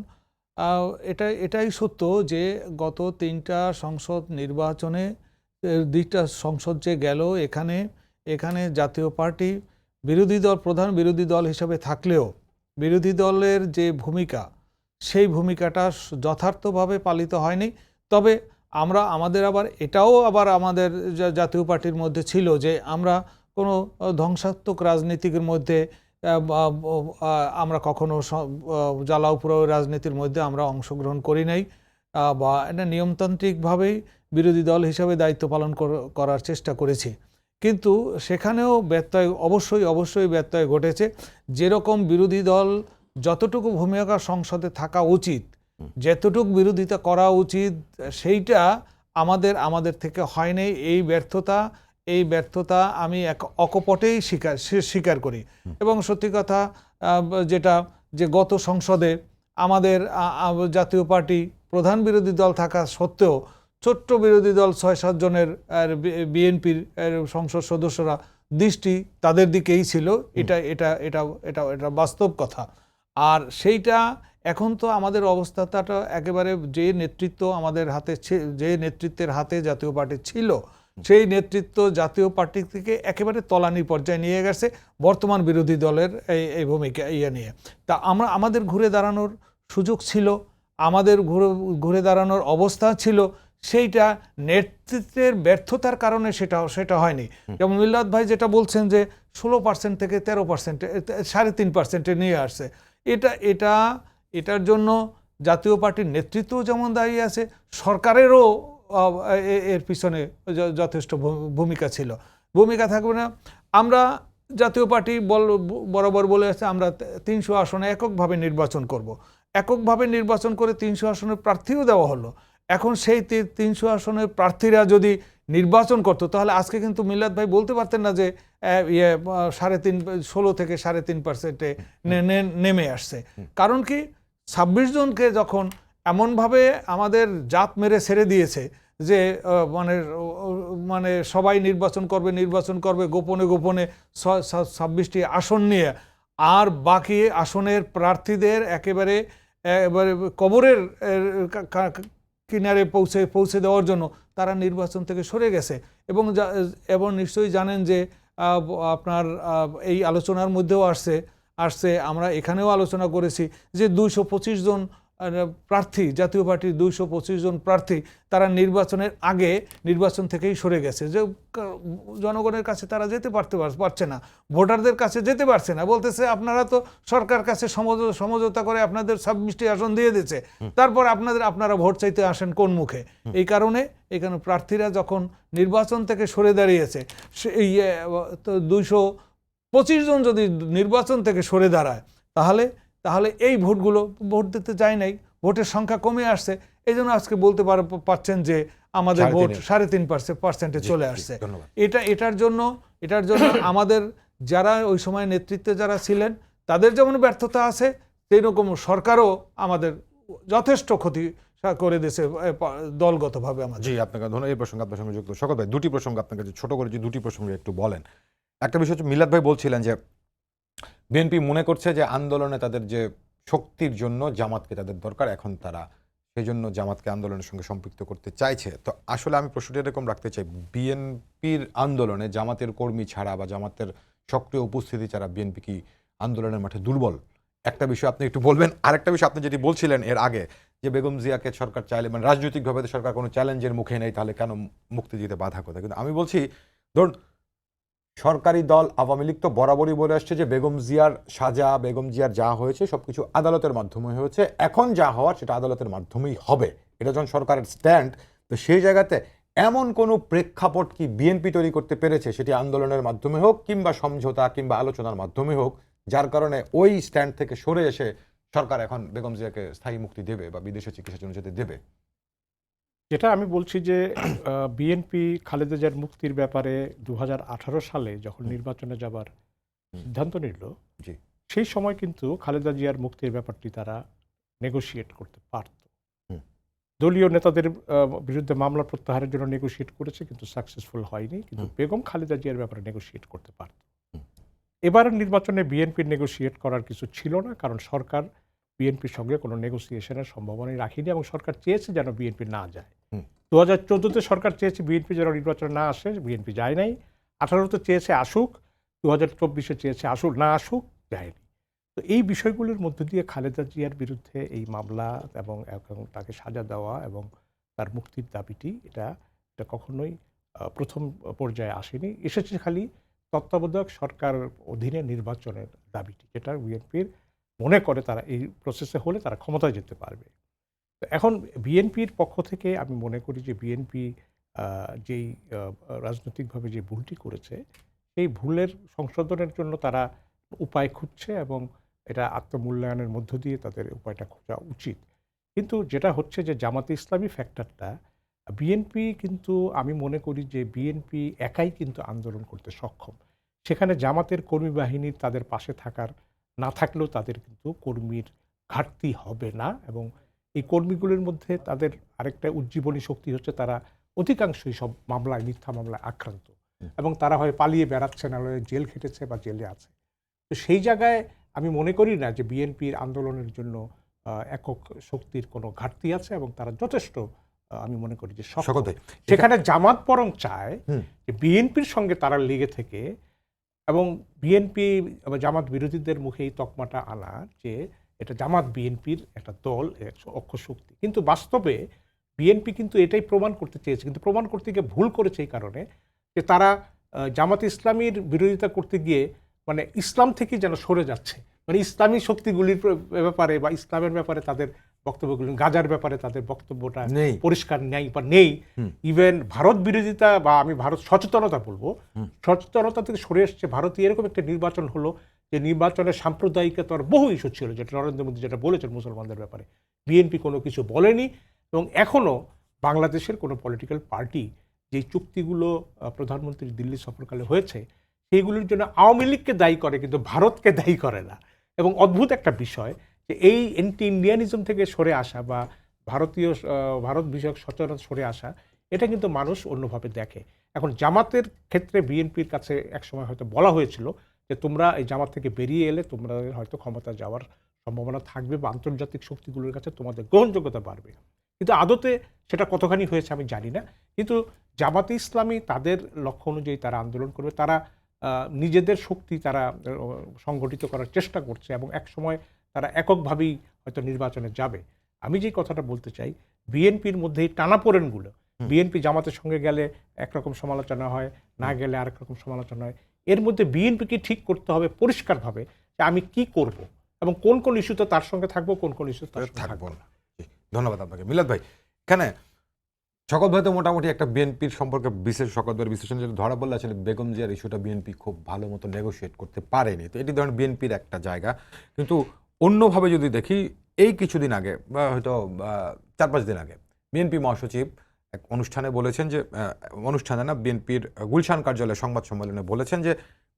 এটাই সত্য যে গত 3টা সংসদ নির্বাচনে 2টা সংসদ যে গেল, এখানে জাতীয় পার্টি বিরোধী দল, প্রধান বিরোধী দল হিসাবে থাকলেও বিরোধী দলের যে ভূমিকা, সেই ভূমিকাটা যথার্থভাবে পালিত হয়নি। তবে আমাদের এটাও আমাদের জাতীয় পার্টির মধ্যে ছিল যে আমরা কোনো ধ্বংসাত্মক রাজনীতির মধ্যে আমরা কখনো জ্বালাও পোড়াও রাজনীতির মধ্যে আমরা অংশগ্রহণ করি নাই, বা এটা নিয়মতান্ত্রিকভাবেই বিরোধী দল হিসাবে দায়িত্ব পালন করার চেষ্টা করেছি। কিন্তু সেখানেও ব্যত্যয় অবশ্যই ব্যত্যয় ঘটেছে। যেরকম বিরোধী দল যতটুকু ভূমিকা সংসদে থাকা উচিত, যতটুকু বিরোধিতা করা উচিত, সেইটা আমাদের থেকে হয়নি। এই ব্যর্থতা আমি অকপটেই স্বীকার করি। এবং সত্যি কথা যেটা, যে গত সংসদে আমাদের জাতীয় পার্টি প্রধান বিরোধী দল থাকা সত্ত্বেও ছোট্ট বিরোধী দল 6-7 জনের বিএনপির সংসদ সদস্যরা দৃষ্টি তাদের দিকেই ছিল। এটা বাস্তব কথা। আর সেইটা এখন তো আমাদের অবস্থাটা একেবারে, যে নেতৃত্ব আমাদের হাতে, যে নেতৃত্বের হাতে জাতীয় পার্টি ছিল, সেই নেতৃত্ব জাতীয় পার্টি থেকে একেবারে তলানি পর্যায়ে নিয়ে গেছে বর্তমান বিরোধী দলের এই ভূমিকা নিয়ে। তা আমাদের ঘুরে দাঁড়ানোর সুযোগ ছিল, আমাদের ঘুরে দাঁড়ানোর অবস্থা ছিল, সেইটা নেতৃত্বের ব্যর্থতার কারণে সেটা হয়নি। যেমন মিল্লাত ভাই যেটা বলছেন যে 16% থেকে 13%, 3.5%-এ নিয়ে আসছে, এটার জন্য জাতীয় পার্টির নেতৃত্ব যেমন দাঁড়িয়ে আছে, সরকারেরও এর পিছনে যথেষ্ট ভূমিকা ছিল। ভূমিকা থাকবে না? আমরা জাতীয় পার্টি বরাবর বলে আছে আমরা 300 আসনে এককভাবে নির্বাচন করব। এককভাবে নির্বাচন করে 300 আসনের প্রার্থীও দেওয়া হলো। এখন সেই 300 আসনের প্রার্থীরা যদি নির্বাচন করতো, তাহলে আজকে কিন্তু মিল্লাত ভাই বলতে পারতেন না যে 16 থেকে 3.5%-এ নেমে আসছে। কারণ কি, 26 জনকে যখন এমনভাবে আমাদের জাত মেরে ছেড়ে দিয়েছে যে মানে সবাই নির্বাচন করবে গোপনে 26টি আসন নিয়ে, আর বাকি আসনের প্রার্থীদের একেবারে কবরের কিনারে পৌঁছে দেওয়ার জন্য তারা নির্বাচন থেকে সরে গেছে। এবং নিশ্চয়ই জানেন যে আপনার এই আলোচনার মধ্যেও আসছে, আমরা এখানেও আলোচনা করেছি যে 225 জন প্রার্থী, জাতীয় পার্টির 225 জন প্রার্থী তারা নির্বাচনের আগে নির্বাচন থেকেই সরে গেছে। যে জনগণের কাছে তারা যেতে পারছে না, ভোটারদের কাছে যেতে পারছে না। বলতেছে আপনারা তো সরকার কাছে সমঝোতা করে আপনাদের 26টি আসন দিয়ে দিচ্ছে, তারপর আপনারা ভোট চাইতে আসেন কোন মুখে? এই কারণে এখানে প্রার্থীরা যখন নির্বাচন থেকে সরে দাঁড়িয়েছে, সেই 225 জন যদি নির্বাচন থেকে সরে দাঁড়ায়, তাহলে এই ভোট দিতে যায় নাই, ভোটের সংখ্যা কমে আসছে। এই জন্য আজকে বলতে পারছেন যে আমাদের ভোট 3.5%-এ চলে আসছে। এটার জন্য আমাদের যারা ওই সময় নেতৃত্বে যারা ছিলেন তাদের যেমন ব্যর্থতা আছে, সেই রকম সরকারও আমাদের যথেষ্ট ক্ষতি করে দিয়েছে দলগতভাবে আমাদের।
জি, আপনাকে ধন্যবাদ। এই প্রসঙ্গে আপনার সঙ্গে যুক্ত শওকত ভাই, দুটি প্রসঙ্গ আপনাকে ছোট করে যে দুটি প্রসঙ্গে একটু বলেন। একটা বিষয় হচ্ছে, মিলাদ ভাই বলছিলেন যে বিএনপি মনে করছে যে আন্দোলনে তাদের যে শক্তির জন্য জামাতকে তাদের দরকার, এখন তারা সেই জন্য জামাতকে আন্দোলনের সঙ্গে সম্পৃক্ত করতে চাইছে। তো আসলে আমি প্রশ্নটি এরকম রাখতে চাই, বিএনপির আন্দোলনে জামাতের কর্মী ছাড়া বা জামাতের সক্রিয় উপস্থিতি ছাড়া বিএনপি কি আন্দোলনের মাঠে দুর্বল? একটা বিষয় আপনি একটু বলবেন। আরেকটা বিষয় আপনি যেটি বলছিলেন এর আগে, যে বেগম জিয়াকে সরকার চাইলে, মানে রাজনৈতিকভাবে সরকার কোনো চ্যালেঞ্জের মুখে নেই, তাহলে কেন মুক্তি দিতে বাধা কোথায়? কিন্তু আমি বলছি, ধরুন সরকারি দল আওয়ামী লীগ তো বরাবরই বলে আসছে যে বেগম জিয়ার সাজা, বেগম জিয়ার যা হয়েছে সবকিছু আদালতের মাধ্যমে হয়েছে, এখন যা হওয়ার সেটা আদালতের মাধ্যমেই হবে, এটা যখন সরকারের স্ট্যান্ড। তো সেই জায়গাতে এমন কোনো প্রেক্ষাপট কি বিএনপি তৈরি করতে পেরেছে, সেটি আন্দোলনের মাধ্যমে হোক কিংবা সমঝোতা কিংবা আলোচনার মাধ্যমে হোক, যার কারণে ওই স্ট্যান্ড থেকে সরে এসে সরকার এখন বেগম জিয়াকে স্থায়ী মুক্তি দেবে বা বিদেশে চিকিৎসার জন্য যেতে দেবে?
যেটা আমি বলছি যে বিএনপি খালেদা জিয়ার মুক্তির ব্যাপারে 2018 সালে যখন নির্বাচনে যাবার সিদ্ধান্ত নিল, সেই সময় কিন্তু খালেদা জিয়ার মুক্তির ব্যাপারটি তারা নেগোশিয়েট করতে পারত। দলীয় নেতাদের বিরুদ্ধে মামলা প্রত্যাহারের জন্য নেগোশিয়েট করেছে, কিন্তু সাকসেসফুল হয়নি। কিন্তু বেগম খালেদা জিয়ার ব্যাপারে নেগোশিয়েট করতে পারত। এবারের নির্বাচনে বিএনপির নেগোশিয়েট করার কিছু ছিল না, কারণ সরকার বিএনপির সঙ্গে কোনো নেগোসিয়েশনের সম্ভাবনাই রাখেনি এবং সরকার চেয়েছে যেন বিএনপি না যায়। 2014-তে সরকার চেয়েছে বিএনপি যেন নির্বাচনে না আসে, বিএনপি যায় নাই। 18-তে চেয়েছে আসুক, 2024-এ চেয়েছে না আসুক, যায়নি। তো এই বিষয়গুলোর মধ্য দিয়ে খালেদা জিয়ার বিরুদ্ধে এই মামলা এবং তাকে সাজা দেওয়া এবং তার মুক্তির দাবিটি এটা কখনোই প্রথম পর্যায়ে আসেনি। এসেছে খালি তত্ত্বাবধায়ক সরকার অধীনে নির্বাচনের দাবিটি, যেটা বিএনপির মনে করে তারা এই প্রসেসে হলে তারা ক্ষমতায় যেতে পারবে। এখন বিএনপির পক্ষ থেকে আমি মনে করি যে বিএনপি যেই রাজনৈতিকভাবে যে ভুলটি করেছে, সেই ভুলের সংশোধনের জন্য তারা উপায় খুঁজছে এবং এটা আত্মমূল্যায়নের মধ্য দিয়ে তাদের উপায়টা খোঁজা উচিত। কিন্তু যেটা হচ্ছে যে জামাতে ইসলামী ফ্যাক্টরটা, বিএনপি কিন্তু আমি মনে করি যে বিএনপি একাই কিন্তু আন্দোলন করতে সক্ষম। সেখানে জামাতের কর্মী বাহিনীর তাদের পাশে থাকার না থাকলেও তাদের কিন্তু কর্মীর ঘাটতি হবে না, এবং এই কর্মীগুলোর মধ্যে তাদের আরেকটা উজ্জীবনী শক্তি হচ্ছে তারা অধিকাংশই সব মামলায়, মিথ্যা মামলায় আক্রান্ত, এবং তারা হয় পালিয়ে বেড়াচ্ছে, না হলে জেল খেটেছে বা জেলে আছে। তো সেই জায়গায় আমি মনে করি না যে বিএনপির আন্দোলনের জন্য একক শক্তির কোনো ঘাটতি আছে, এবং তারা যথেষ্ট আমি মনে করি যে সক্ষম।
শওকত ভাই,
সেখানে জামাত বরং চায় যে বিএনপির সঙ্গে তারা লেগে থেকে, এবং বিএনপি জামাত বিরোধীদের মুখে এই তকমাটা আনা যে এটা জামাত বিএনপির একটা দল, অক্ষ শক্তি। কিন্তু বাস্তবে বিএনপি কিন্তু এটাই প্রমাণ করতে চেয়েছে, কিন্তু প্রমাণ করতে গিয়ে ভুল করেছে এই কারণে যে তারা জামাত ইসলামীর বিরোধিতা করতে গিয়ে মানে ইসলাম থেকে যেন সরে যাচ্ছে, মানে ইসলামী শক্তিগুলির ব্যাপারে বা ইসলামের ব্যাপারে তাদের বক্তব্যগুলি, গাজার ব্যাপারে তাদের বক্তব্যটা
নেই।
পরিষ্কার নেই বা নেই। ইভেন ভারত বিরোধিতা বা আমি ভারত সচেতনতা বলবো, সচেতনতা থেকে সরে এসছে। ভারতীয় এরকম একটা নির্বাচন হলো যে নির্বাচনের সাম্প্রদায়িকতার বহু ইস্যু ছিল, যেটা নরেন্দ্র মোদী যেটা বলেছেন মুসলমানদের ব্যাপারে, বিএনপি কোনো কিছু বলেনি। এবং এখনও বাংলাদেশের কোনো পলিটিক্যাল পার্টি যেই চুক্তিগুলো প্রধানমন্ত্রী দিল্লি সফরকালে হয়েছে সেইগুলোর জন্য আওয়ামী লীগকে দায়ী করে, কিন্তু ভারতকে দায়ী করে না। এবং অদ্ভুত একটা বিষয় যে এই অ্যান্টি ইন্ডিয়ানিজম থেকে সরে আসা বা ভারত বিষয়ক সচেতনতা সরে আসা, এটা কিন্তু মানুষ অন্যভাবে দেখে। এখন জামাতের ক্ষেত্রে বিএনপির কাছে একসময় হয়তো বলা হয়েছিল যে তোমরা এই জামাত থেকে বেরিয়ে এলে তোমরা হয়তো ক্ষমতা যাওয়ার সম্ভাবনা থাকবে বা আন্তর্জাতিক শক্তিগুলোর কাছে তোমাদের গ্রহণযোগ্যতা বাড়বে, কিন্তু আদতে সেটা কতখানি হয়েছে আমি জানি না। কিন্তু জামাতে ইসলামী তাদের লক্ষ্য অনুযায়ী তারা আন্দোলন করবে, তারা নিজেদের শক্তি তারা সংগঠিত করার চেষ্টা করছে, এবং এক সময় তারা এককভাবেই হয়তো নির্বাচনে যাবে। আমি যে কথাটা বলতে চাই, বিএনপির মধ্যে এই টানাপোড়েনগুলো, বিএনপি জামাতের সঙ্গে গেলে একরকম সমালোচনা হয়, না গেলে আরেক রকম সমালোচনা হয়, এর মধ্যে বিএনপিকে ঠিক করতে হবে পরিষ্কারভাবে যে আমি কি করব, এবং কোন কোন ইস্যুতে তার সঙ্গে থাকবো, কোন কোন ইস্যুতে তার সঙ্গে থাকবো না।
ধন্যবাদ আপনাকে। মিলাদ ভাই, এখানে শওকত ভাই তো মোটামুটি একটা বিএনপির সম্পর্কে শওকত ভাইয়ের বিশ্লেষণ যেটা ধরা বললে আসলে বেগম জিয়ার ইস্যুটা বিএনপি খুব ভালো মতো নেগোশিয়েট করতে পারেনি। তো এটি ধরেন বিএনপির একটা জায়গা, কিন্তু অন্যভাবে যদি দেখি, এই কিছুদিন আগে বা হয়তো 4-5 দিন আগে বিএনপি মহাসচিব এক অনুষ্ঠানে বলেছেন যে, অনুষ্ঠানে না, বিএনপির গুলশান কার্যালয়ে সংবাদ সম্মেলনে বলেছেন যে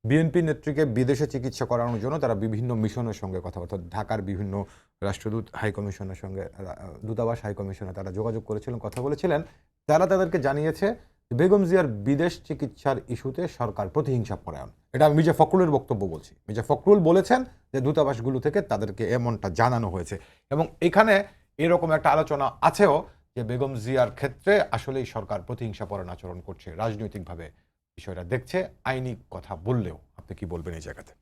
বিএনপি নেত্রীকে বিদেশে চিকিৎসা করানোর জন্য তারা বিভিন্ন মিশনের সঙ্গে কথা, অর্থাৎ ঢাকার বিভিন্ন রাষ্ট্রদূত হাইকমিশনের সঙ্গে, দূতাবাস হাইকমিশনে তারা যোগাযোগ করেছিলেন, কথা বলেছিলেন। তারা তাদেরকে জানিয়েছে বেগম জিয়ার বিদেশ চিকিৎসার ইস্যুতে সরকার প্রতিহিংসা পরায়ণ। এটা আমি মির্জা ফখরুলের বক্তব্য বলছি। মির্জা ফখরুল বলেছেন যে দূতাবাসগুলো থেকে তাদেরকে এমনটা জানানো হয়েছে, এবং এখানে এরকম একটা আলোচনা আছেও যে বেগম জিয়ার ক্ষেত্রে আসলেই সরকার প্রতিহিংসা পরায়ণ আচরণ করছে, রাজনৈতিকভাবে বিষয়টা দেখছে, আইনি কথা বললেও। আপনি কি বলবেন এই জায়গাতে?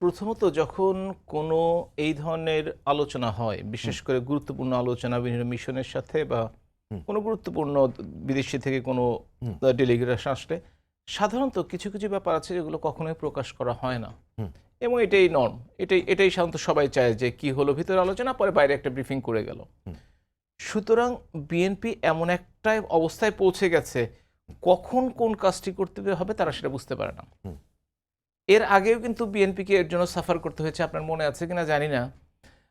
প্রথমত, যখন কোনো এই ধরনের আলোচনা হয়, বিশেষ করে গুরুত্বপূর্ণ আলোচনা বিভিন্ন মিশনের সাথে বা কোনো গুরুত্বপূর্ণ বিদেশি থেকে কোনো ডেলিগেশন আসলে, সাধারণত কিছু কিছু ব্যাপার আছে যেগুলো কখনোই প্রকাশ করা হয় না, এবং এটাই নর্ম। এটাই সাধারণত সবাই চায় যে কি হলো ভিতরে আলোচনা, পরে বাইরে একটা ব্রিফিং করে গেল। সুতরাং বিএনপি এমন একটা অবস্থায় পৌঁছে গেছে, কখন কোন কাজটি করতে হবে তারা সেটা বুঝতে পারে না। এর আগেও কিন্তু বিএনপিকে এর জন্য সাফার করতে হয়েছে, আপনার মনে আছে কিনা জানি না।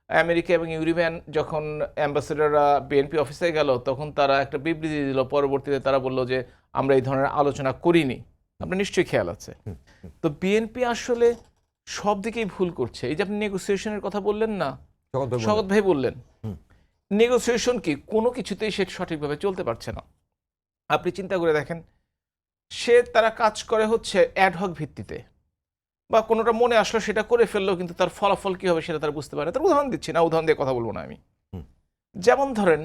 আমেরিকা এবং ইউরোপিয়ান যখন অ্যাম্বাসেডররা বিএনপি অফিসে গেল, তখন তারা একটা বিবৃতি দিল, পরবর্তীতে তারা বলল যে আমরা এই ধরনের আলোচনা করিনি। আপনার নিশ্চয়ই খেয়াল আছে। তো বিএনপি আসলে সব দিকেই ভুল করছে। এই যে আপনি নেগোসিয়েশনের কথা বললেন না, শওকত ভাই বললেন, নেগোসিয়েশন কি, কোনো কিছুতেই সে সঠিকভাবে চলতে পারছে না। আপনি চিন্তা করে দেখেন, তারা কাজ করে হচ্ছে অ্যাডহক ভিত্তিতে, বা কোনোটা মনে আসলো সেটা করে ফেললো, কিন্তু তার ফলাফল কী হবে সেটা তারা বুঝতে পারে না। তার উদাহরণ দিচ্ছি না, উদাহরণ দিয়ে কথা বলবো না আমি। যেমন ধরেন,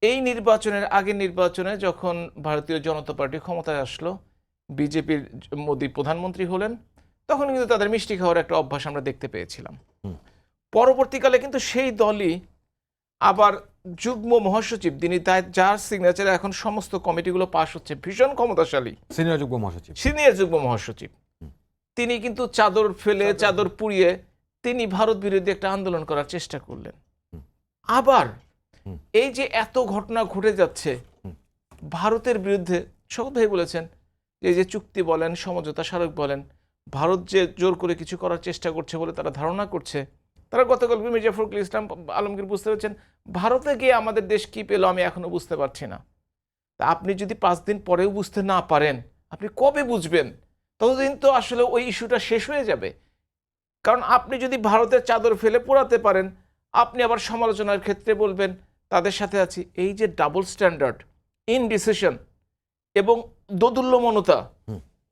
এই নির্বাচনের আগের নির্বাচনে যখন ভারতীয় জনতা পার্টি ক্ষমতায় আসলো, বিজেপির মোদী প্রধানমন্ত্রী হলেন, তখন কিন্তু তাদের মিষ্টি খাওয়ার একটা অভ্যাস আমরা দেখতে পেয়েছিলাম। পরবর্তীকালে কিন্তু সেই দলই আবার যুগ্ম মহাসচিব, তিনি যার সিগনেচারে এখন সমস্ত কমিটিগুলো পাশ হচ্ছে, ভীষণ ক্ষমতাশালী
সিনিয়র যুগ্ম মহাসচিব,
তিনি কিন্তু চাদর ফেলে, চাদর পুড়িয়ে তিনি ভারত বিরোধী একটা আন্দোলন করার চেষ্টা করলেন। আবার এই যে এত ঘটনা ঘটে যাচ্ছে ভারতের বিরুদ্ধে, শওকত ভাই বলেছেন যে চুক্তি বলেন, সমঝোতা স্মারক বলেন, ভারত যে জোর করে কিছু করার চেষ্টা করছে বলে তারা ধারণা করছে, তারা গতকাল মির্জা ফখরুল ইসলাম আলমগীর বুঝতে পারছেন ভারতে গিয়ে আমাদের দেশ কি পেলো আমি এখনো বুঝতে পারছি না। তা আপনি যদি 5 দিন পরেও বুঝতে না পারেন আপনি কবে বুঝবেন? ততদিন তো আসলে ওই ইস্যুটা শেষ হয়ে যাবে। কারণ আপনি যদি ভারতের চাদর ফেলে পোড়াতে পারেন, আপনি আবার সমালোচনার ক্ষেত্রে বলবেন তাদের সাথে আছি। এই যে ডাবল স্ট্যান্ডার্ড, ইনডিসিশন এবং দোদুল্যমনতা,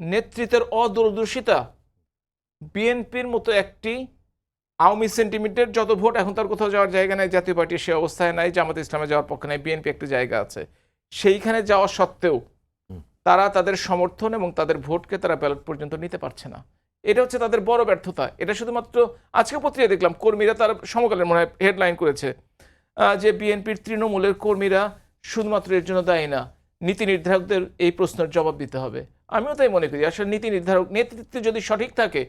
নেতৃত্বের অদূরদর্শিতা, বিএনপির মতো একটি আওয়ামী সেন্টিমেন্টের যত ভোট, এখন তার কোথাও যাওয়ার জায়গা নাই, জাতীয় পার্টি সে অবস্থায় নাই, জামাত ইসলামে যাওয়ার পক্ষে নাই, বিএনপি একটা জায়গা আছে, সেইখানে যাওয়া সত্ত্বেও তারা তাদের সমর্থন এবং তাদের ভোটকে তারা ব্যালট পর্যন্ত নিতে পারছে না। এটা হচ্ছে তাদের বড় ব্যর্থতা। এটা শুধুমাত্র আজকে পত্রিকায় দেখলাম কর্মীরা তার সমকালের মনে হয় হেডলাইন করেছে যে বিএনপির তৃণমূলের কর্মীরা শুধুমাত্র এর জন্য দায়ী না, নীতি নির্ধারকদের এই প্রশ্নের জবাব দিতে হবে। আমিও তাই মনে করি। আসলে নীতি নির্ধারক নেতৃত্ব যদি সঠিক থাকে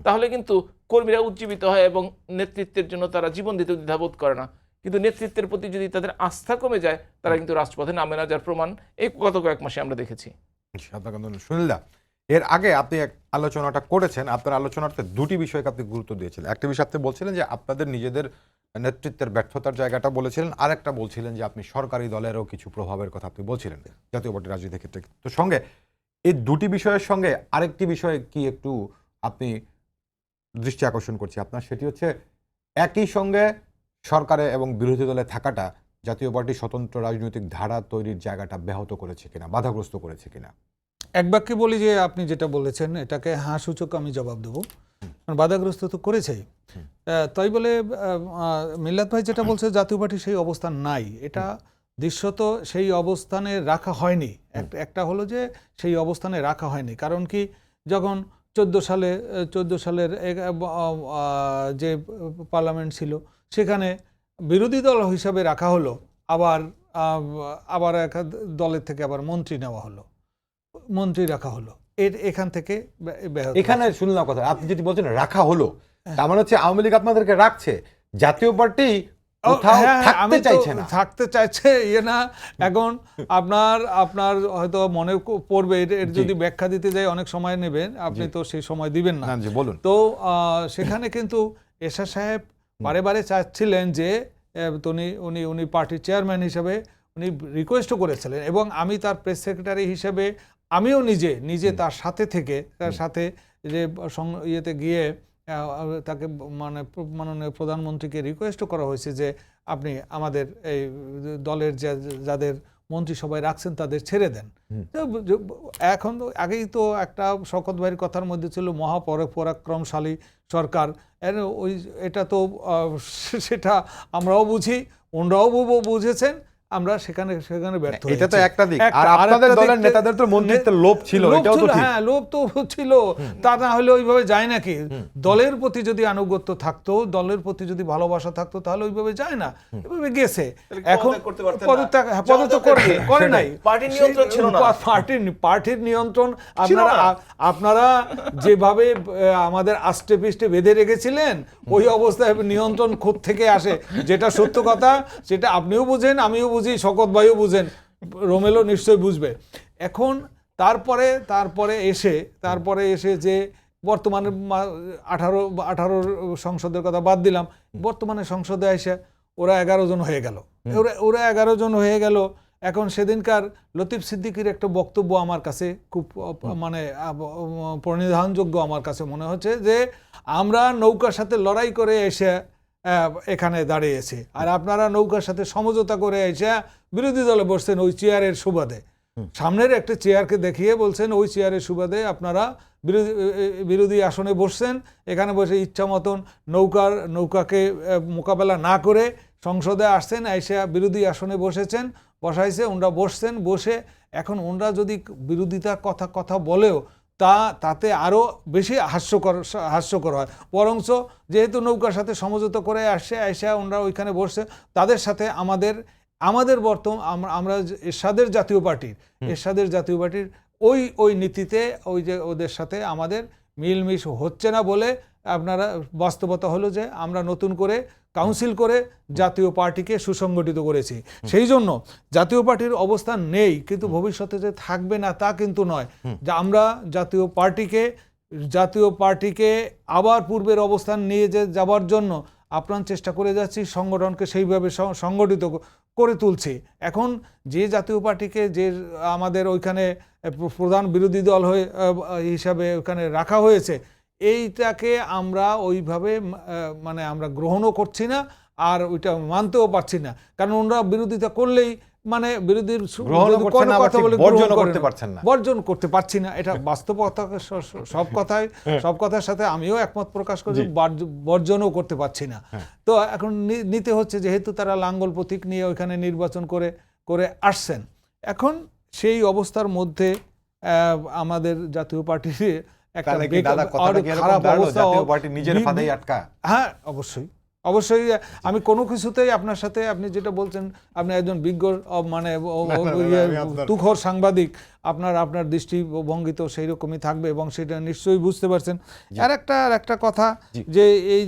তাহলে কিন্তু কর্মীরা উজ্জীবিত হয় এবং নেতৃত্বের জন্য তারা জীবন দিতে দ্বিধাবোধ করে না। কিন্তু নেতৃত্বের প্রতি যদি তাদের আস্থা কমে যায় তারা কিন্তু রাজপথে নামে না, যার প্রমাণ এই গত কয়েক মাসে আমরা দেখেছি।
সুনীলদা, এর আগে আপনি এক আলোচনাটা করেছেন, আপনার আলোচনাতে দুটি বিষয়কে আপনি গুরুত্ব দিয়েছিলেন। একটা বিষয় আপনি বলছিলেন যে আপনাদের নিজেদের নেতৃত্বের ব্যর্থতার জায়গাটা বলেছিলেন, আর একটা বলছিলেন যে আপনি সরকারি দলেরও কিছু প্রভাবের কথা আপনি বলছিলেন জাতীয় পার্টির রাজনীতির ক্ষেত্রে। তো সঙ্গে এই দুটি বিষয়ের সঙ্গে আরেকটি বিষয়ে কি একটু আপনি দৃষ্টি আকর্ষণ করছি আপনার, সেটি হচ্ছে একই সঙ্গে সরকারে এবং বিরোধী দলে থাকাটা জাতীয় পার্টির স্বতন্ত্র রাজনৈতিক ধারা তৈরির জায়গাটা ব্যাহত করেছে কিনা, বাধাগ্রস্ত করেছে কিনা?
এক বাক্যে বলি যে আপনি যেটা বলেছেন এটাকে হাঁ সূচক আমি জবাব দেবো। বাধাগ্রস্ত তো করেছেই। তাই বলে মিল্লাত ভাই যেটা বলছে জাতীয় পার্টির সেই অবস্থান নাই, এটা দৃশ্যত সেই অবস্থানে রাখা হয়নি। একটা হলো যে সেই অবস্থানে রাখা হয়নি, কারণ কি যখন 14 সালের যে পার্লামেন্ট ছিল সেখানে বিরোধী দল হিসাবে রাখা হলো, আবার এক দলের থেকে আবার মন্ত্রী নেওয়া হলো, মন্ত্রী রাখা হলো, এখান থেকে
এখানে শুনলাম কথা আপনি যেটি বলছেন রাখা হলো, তার মানে হচ্ছে আওয়ামী লীগ আপনাদেরকে রাখছে, জাতীয় পার্টি
থাকতে চাইছে ইয়ে না। এখন আপনার হয়তো মনে পড়বে, এর যদি ব্যাখ্যা দিতে যাই অনেক সময় নেবেন, আপনি তো সেই সময় দিবেন না।
বলুন।
তো সেখানে কিন্তু এরশাদ সাহেব বারে বারে চাচ্ছিলেন যে উনি পার্টির চেয়ারম্যান হিসেবে উনি রিকোয়েস্টও করেছিলেন, এবং আমি তার প্রেস সেক্রেটারি হিসেবে আমিও নিজে তার সাথে থেকে তার সাথে যে ইয়েতে গিয়ে তাকে মাননীয় প্রধানমন্ত্রীকে রিকোয়েস্টও করা হয়েছে যে আপনি আমাদের এই দলের যাদের মন্ত্রিসভায় রাখছেন তাদের ছেড়ে দেন। এখন আগেই তো একটা শওকত ভাইয়ের কথার মধ্যে ছিল মহাপরাক্রমশালী সরকার, এটা তো সেটা আমরাও বুঝি, ওনারাও বুঝেছেন, আমরা সেখানে ব্যর্থ হয়েছি।
এটা তো একটা দিক। আর আপনাদের দলের নেতাদের তো মন্ত্রিত্বের লোভ ছিল, এটাও তো ঠিক।
হ্যাঁ, লোভ তো ছিল, তা না হলে ওইভাবে যায় নাকি? দলের প্রতি যদি আনুগত্য থাকতো, দলের প্রতি যদি ভালোবাসা থাকতো তাহলে ওইভাবে যায় না, এভাবে গেছে। এখন পদত্যাগ করে নাই,
পার্টির নিয়ন্ত্রণ ছিল না,
পার্টির নিয়ন্ত্রণ আপনারা যেভাবে আমাদের আষ্টে পৃষ্ঠে বেঁধে রেখেছিলেন, ওই অবস্থায় নিয়ন্ত্রণ কোথা থেকে আসে? যেটা সত্য কথা সেটা আপনিও বুঝেন, আমিও বুঝি, শওকত ভাইও বুঝেন, রোমেলও নিশ্চয়ই বুঝবে। এখন তারপরে এসে যে বর্তমানে 18 সংসদের কথা বাদ দিলাম, বর্তমানে সংসদে এসে ওরা 11 জন হয়ে গেল, ওরা 11 জন হয়ে গেল। এখন সেদিনকার লতিফ সিদ্দিকীর একটা বক্তব্য আমার কাছে খুব প্রণিধানযোগ্য আমার কাছে মনে হচ্ছে, যে আমরা নৌকার সাথে লড়াই করে এসে এখানে দাঁড়িয়েছে, আর আপনারা নৌকার সাথে সমঝোতা করে এসে বিরোধী দলে বসছেন ওই চেয়ারের সুবাদে। সামনের একটা চেয়ারকে দেখিয়ে বলছেন ওই চেয়ারের সুবাদে আপনারা বিরোধী আসনে বসছেন, এখানে বসে ইচ্ছা মতন নৌকাকে মোকাবেলা না করে সংসদে আসছেন, এসে বিরোধী আসনে বসাইছে, ওনারা বসছেন, বসে এখন ওনারা যদি বিরোধিতার কথা বলেও তাতে আরও বেশি হাস্যকর হয়। বরঞ্চ যেহেতু নৌকার সাথে সমঝোতা করে এসে ওনারা ওইখানে বসছে, তাদের সাথে আমাদের আমরা এরশাদের জাতীয় পার্টির ওই নীতিতে ওই যে ওদের সাথে আমাদের মিলমিশ হচ্ছে না বলে আপনারা বাস্তবতা হলো যে আমরা নতুন করে কাউন্সিল করে জাতীয় পার্টিকে সুসংগঠিত করেছি। সেই জন্য জাতীয় পার্টির অবস্থান নেই, কিন্তু ভবিষ্যতে যে থাকবে না তা কিন্তু নয়, যে আমরা জাতীয় পার্টিকে জাতীয় পার্টিকে আবার পূর্বের অবস্থান নিয়ে যাবার জন্য আপ্রাণ চেষ্টা করে যাচ্ছি, সংগঠনকে সেইভাবে সংগঠিত করে তুলছি। এখন যে জাতীয় পার্টিকে যে আমাদের ওইখানে প্রধান বিরোধী দল হয়ে হিসাবে ওখানে রাখা হয়েছে, এইটাকে আমরা ওইভাবে মানে আমরা গ্রহণও করছি না, আর ওইটা মানতেও পারছি না। কারণ ওনারা বিরোধিতা করলেই মানে বিরোধীর বর্জন করতে পারছি না, এটা বাস্তবতা। সব কথার সাথে আমিও একমত প্রকাশ করছি, বর্জনও করতে পারছি না। তো এখন নিতে হচ্ছে, যেহেতু তারা লাঙ্গল প্রতীক নিয়ে ওইখানে নির্বাচন করে আসছেন। এখন সেই অবস্থার মধ্যে আমাদের জাতীয় পার্টির একটা খারাপ অবস্থা। হ্যাঁ, অবশ্যই আমি কোনো কিছুতেই আপনার সাথে, আপনি যেটা বলছেন, আপনি একজন বিজ্ঞ মানে তুখোর সাংবাদিক, আপনার দৃষ্টিভঙ্গি তো সেই রকমই থাকবে এবং সেটা নিশ্চয়ই বুঝতে পারছেন। আর একটা কথা, যে এই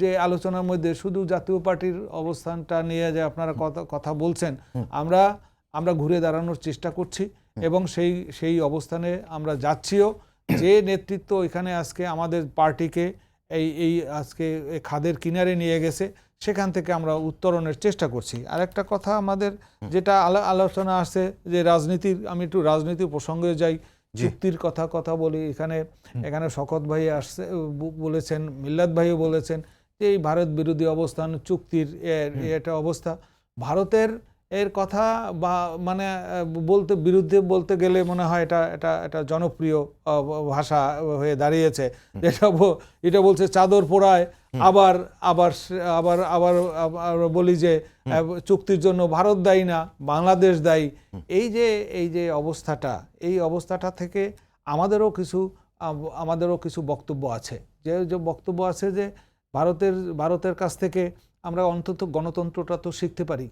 যে আলোচনার মধ্যে শুধু জাতীয় পার্টির অবস্থানটা নিয়ে যে আপনারা কথা বলছেন, আমরা ঘুরে দাঁড়ানোর চেষ্টা করছি এবং সেই অবস্থানে আমরা যাচ্ছিও। যে নেতৃত্ব এখানে আজকে আমাদের পার্টিকে এই আজকে খাদের কিনারে নিয়ে গেছে, সেখান থেকে আমরা উত্তরণের চেষ্টা করছি। আর একটা কথা আমাদের যেটা আলোচনা আসছে, যে রাজনীতির, আমি একটু রাজনীতির প্রসঙ্গে যাই, চুক্তির কথা বলি। এখানে শওকত ভাই আসছে, বলেছেন, মিল্লাত ভাইও বলেছেন যে এই ভারত বিরোধী অবস্থান, চুক্তির এটা অবস্থা। ভারতের এর কথা বা মানে বিরুদ্ধে বলতে গেলে মনে হয় এটা জনপ্রিয় ভাষা হয়ে দাঁড়িয়েছে। এটা বলছে চাদর পোড়ায়, আবার বলি যে চুক্তির জন্য ভারত দায়ী না, বাংলাদেশ দায়ী। এই যে অবস্থাটা, এই অবস্থাটা থেকে আমাদেরও কিছু বক্তব্য আছে, যে বক্তব্য আছে যে ভারতের কাছ থেকে আমরা অন্তত গণতন্ত্রটা তো শিখতে পারি।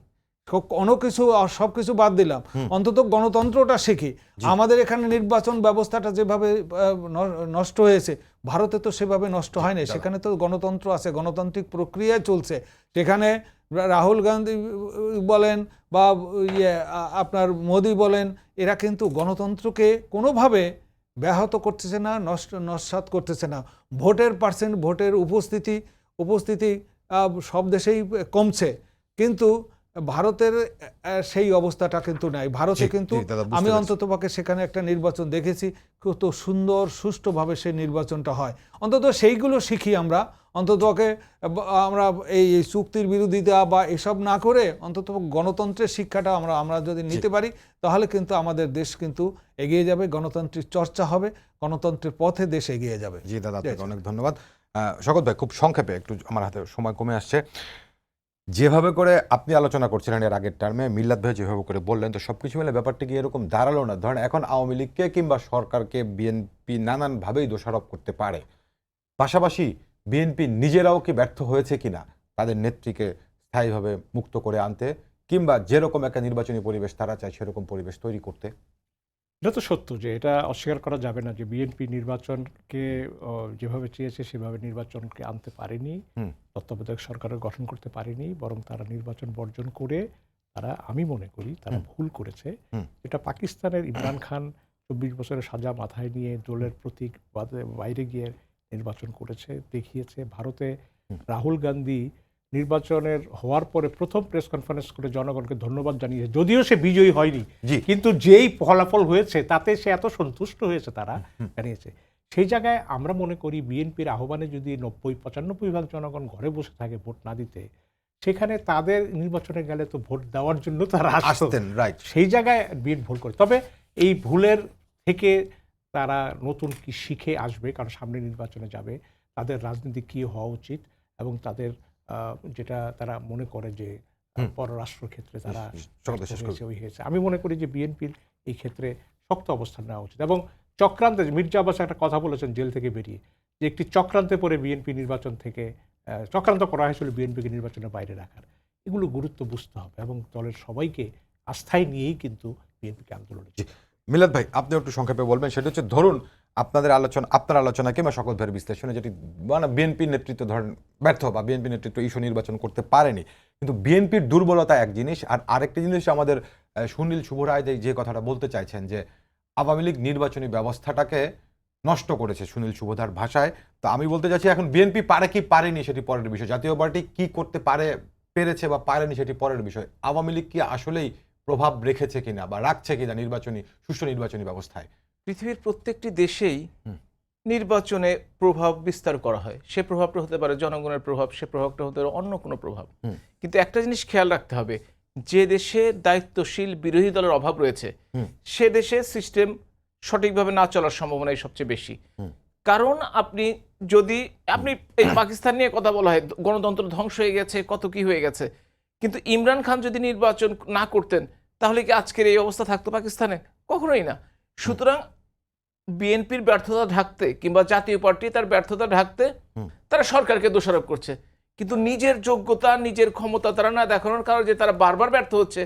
সবকিছু বাদ দিলাম, অন্তত গণতন্ত্রটা শিখি। আমাদের এখানে নির্বাচন ব্যবস্থাটা যেভাবে নষ্ট হয়েছে, ভারতে তো সেভাবে নষ্ট হয়নি। সেখানে তো গণতন্ত্র আছে, গণতান্ত্রিক প্রক্রিয়া চলছে। সেখানে রাহুল গান্ধী বলেন বা আপনার মোদি বলেন, এরা কিন্তু গণতন্ত্রকে কোনোভাবে ব্যাহত করতেছে না, নস্যাৎ করতেছে না। ভোটের উপস্থিতি সব দেশেই কমছে, কিন্তু ভারতের সেই অবস্থাটা কিন্তু নাই। ভারতে কিন্তু আমি অন্ততপক্ষে সেখানে একটা নির্বাচন দেখেছি, কত সুন্দর সুষ্ঠুভাবে সেই নির্বাচনটা হয়। অন্তত সেইগুলো শিখি আমরা, অন্ততপক্ষে আমরা এই চুক্তির বিরোধিতা বা এসব না করে অন্তত গণতন্ত্রের শিক্ষাটা আমরা যদি নিতে পারি, তাহলে কিন্তু আমাদের দেশ কিন্তু এগিয়ে যাবে, গণতান্ত্রিক চর্চা হবে, গণতন্ত্রের পথে দেশ এগিয়ে যাবে।
জি দাদা, আপনাকে অনেক ধন্যবাদ। শওকত ভাই, খুব সংক্ষেপে, একটু আমার হাতে সময় কমে আসছে, যেভাবে করে আপনি আলোচনা করছিলেন এর আগের টার্মে, মিল্লাত ভাই যেভাবে করে বললেন, তো সবকিছু মিলে ব্যাপারটা কি এরকম দাঁড়ালো না? ধরেন এখন আওয়ামী লীগকে কিংবা সরকারকে বিএনপি নানানভাবেই দোষারোপ করতে পারে, পাশাপাশি বিএনপি নিজেরাও কি ব্যর্থ হয়েছে কিনা তাদের নেত্রীকে স্থায়ীভাবে মুক্ত করে আনতে, কিংবা যেরকম একটা নির্বাচনী পরিবেশ তারা চায় সেরকম পরিবেশ তৈরি করতে?
এটা তো সত্য, যে এটা অস্বীকার করা যাবে না যে বিএনপি নির্বাচনকে যেভাবে চেয়েছে সেভাবে নির্বাচনকে আনতে পারেনি, তত্ত্বাবধায়ক সরকারের গঠন করতে পারেনি, বরং তারা নির্বাচন বর্জন করে আমি মনে করি তারা ভুল করেছে। এটা পাকিস্তানের ইমরান খান 24 বছরের সাজা মাথায় নিয়ে দলের প্রতীক বাইরে গিয়ে নির্বাচন করেছে, দেখিয়েছে। ভারতে রাহুল গান্ধী নির্বাচনের হওয়ার পরে প্রথম প্রেস কনফারেন্স করে জনগণকে ধন্যবাদ জানিয়েছে, যদিও সে বিজয়ী হয়নি, কিন্তু যেই ফলাফল হয়েছে তাতে সে এত সন্তুষ্ট হয়েছে তারা জানিয়েছে। সেই জায়গায় আমরা মনে করি বিএনপির আহ্বানে যদি 90-95% জনগণ ঘরে বসে থাকে ভোট না দিতে, সেখানে তাদের নির্বাচনে গেলে তো ভোট দেওয়ার জন্য তারা আসতেন, রাইট? সেই জায়গায় বিএনপি ভুল করে। তবে এই ভুলের থেকে তারা নতুন কি শিখে আসবে, কারণ সামনে নির্বাচনে যাবে, তাদের রাজনীতি কি হওয়া উচিত এবং তাদের যেটা তারা মনে করে যে পররাষ্ট্র ক্ষেত্রে তারা হয়েছে, আমি মনে করি যে বিএনপির এই ক্ষেত্রে শক্ত অবস্থান নেওয়া উচিত। এবং চক্রান্তে, মির্জা আব্বাস একটা কথা বলেছেন জেল থেকে বেরিয়ে, যে একটি চক্রান্তে পরে বিএনপি নির্বাচন থেকে চক্রান্ত করা হয়েছিল বিএনপিকে নির্বাচনের বাইরে রাখার। এগুলো গুরুত্ব বুঝতে হবে এবং দলের সবাইকে আস্থায় নিয়েই কিন্তু বিএনপিকে আন্দোলন।
মিলাদ ভাই, আপনি একটু সংক্ষেপে বলবেন, সেটা হচ্ছে ধরুন আপনার আলোচনা কিংবা শওকত ভাইয়ের বিশ্লেষণে যেটি মানে বিএনপির নেতৃত্ব ধরেন ব্যর্থ বা বিএনপি নেতৃত্ব ইস্যু নির্বাচন করতে পারেনি, কিন্তু বিএনপির দুর্বলতা এক জিনিস, আর আরেকটি জিনিস আমাদের সুনীল শুভ রায় যে কথাটা বলতে চাইছেন, যে আওয়ামী লীগ নির্বাচনী ব্যবস্থাটাকে নষ্ট করেছে সুনীল সুভোধার ভাষায়। তো আমি বলতে চাচ্ছি এখন বিএনপি পারে কি পারেনি সেটি পরের বিষয়, জাতীয় পার্টি কি করতে পেরেছে বা পারেনি সেটি পরের বিষয়। আওয়ামী লীগ কি আসলেই প্রভাব রেখেছে কিনা বা রাখছে কিনা সুষ্ঠু নির্বাচনী ব্যবস্থায়?
পৃথিবীর প্রত্যেকটি দেশেই নির্বাচনে প্রভাব বিস্তার করা হয়। সে প্রভাবটা হতে পারে জনগণের প্রভাব, সে প্রভাবটা হতে পারে অন্য কোনো প্রভাব। কিন্তু একটা জিনিস খেয়াল রাখতে হবে, যে দেশে দায়িত্বশীল বিরোধী দলের অভাব রয়েছে সে দেশে সিস্টেম সঠিকভাবে না চলার সম্ভাবনাই সবচেয়ে বেশি। কারণ আপনি এই পাকিস্তান নিয়ে কথা বলা হয়, গণতন্ত্র ধ্বংস হয়ে গেছে, কত কি হয়ে গেছে, কিন্তু ইমরান খান যদি নির্বাচন না করতেন তাহলে কি আজকের এই অবস্থা থাকতো পাকিস্তানে? কখনোই না। সুতরাং বিএনপির ব্যর্থতা ঢাকতে কিংবা জাতীয় পার্টি তার ব্যর্থতা ঢাকতে তারা সরকারকে দোষারোপ করছে, কিন্তু নিজের যোগ্যতা নিজের ক্ষমতা তারা না দেখানোর কারণে যে তারা বারবার ব্যর্থ হচ্ছে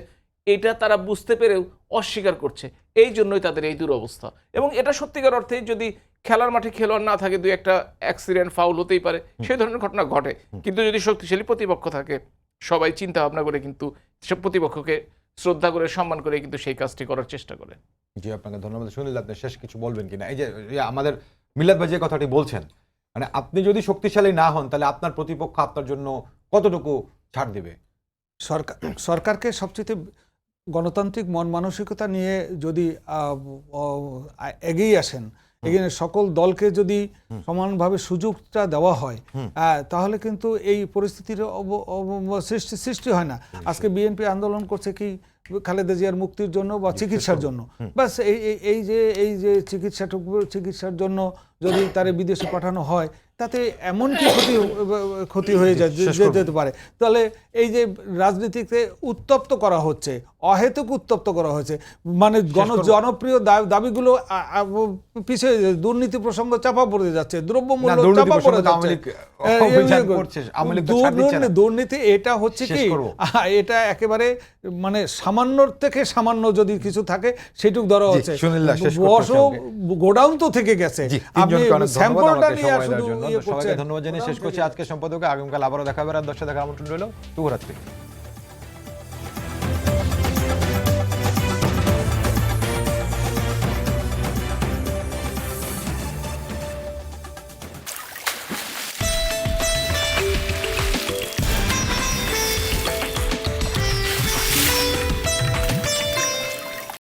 এটা তারা বুঝতে পেরেও অস্বীকার করছে। এই জন্যই তাদের এই দুরবস্থা। এবং এটা সত্যিকার অর্থে যদি খেলার মাঠে খেলোয়াড় না থাকে, দুই একটা অ্যাক্সিডেন্ট ফাউল হতেই পারে, সেই ধরনের ঘটনা ঘটে। কিন্তু যদি শক্তিশালী প্রতিপক্ষ থাকে সবাই চিন্তা ভাবনা করে কিন্তু সব প্রতিপক্ষকে শ্রদ্ধা করে সম্মান করে কিন্তু সেই কাজটি করার চেষ্টা করে।
জি, আপনাকে ধন্যবাদ। সুনীল, আপনি শেষ কিছু বলবেন কিনা? এই যে আমাদের মিলাদ ভাই যে কথাটি বলছেন, মানে আপনি যদি শক্তিশালী না হন তাহলে আপনার প্রতিপক্ষ আপনার জন্য কতটুকু ছাড় দিবে?
সরকারকে সবচেয়ে গণতান্ত্রিক মন মানসিকতা নিয়ে যদি এগিয়ে আসেন, এগিয়ে সকল দলকে যদি সমানভাবে সুযোগটা দেওয়া হয়, তাহলে কিন্তু এই পরিস্থিতির সৃষ্টি হয় না। আজকে বিএনপি আন্দোলন করছে কি খালেদা জিয়ার মুক্তির জন্য বা চিকিৎসার জন্য, বাস এই যে চিকিৎসার জন্য যদি তারে বিদেশে পাঠানো হয় তাতে এমন কি ক্ষতি হয়ে যেতে পারে। তাহলে এই যে রাজনীতিতে উত্তপ্ত করা হচ্ছে, অহেতুক উত্তপ্ত করা হয়েছে, মানে জনপ্রিয় দাবিগুলো পিছিয়ে, দুর্নীতি প্রসঙ্গ চাপা পড়ে যাচ্ছে, দ্রব্যমূল্য চাপা পড়ে যাচ্ছে, দুর্নীতি এটা হচ্ছে কি, এটা একেবারে মানে সামান্যর থেকে সামান্য যদি কিছু থাকে সেটুক ধরা হচ্ছে। গোডাউন তো থেকে গেছে, আপনি স্যাম্পলটা নিয়ে শুধু
ধন্যবাদ জানিয়ে শেষ করছি আজকে সম্পাদকে। আগামীকাল আবারও দেখা হবে, রাত 10টায় দেখার আমন্ত্রণ রইল। শুভরাত্রি।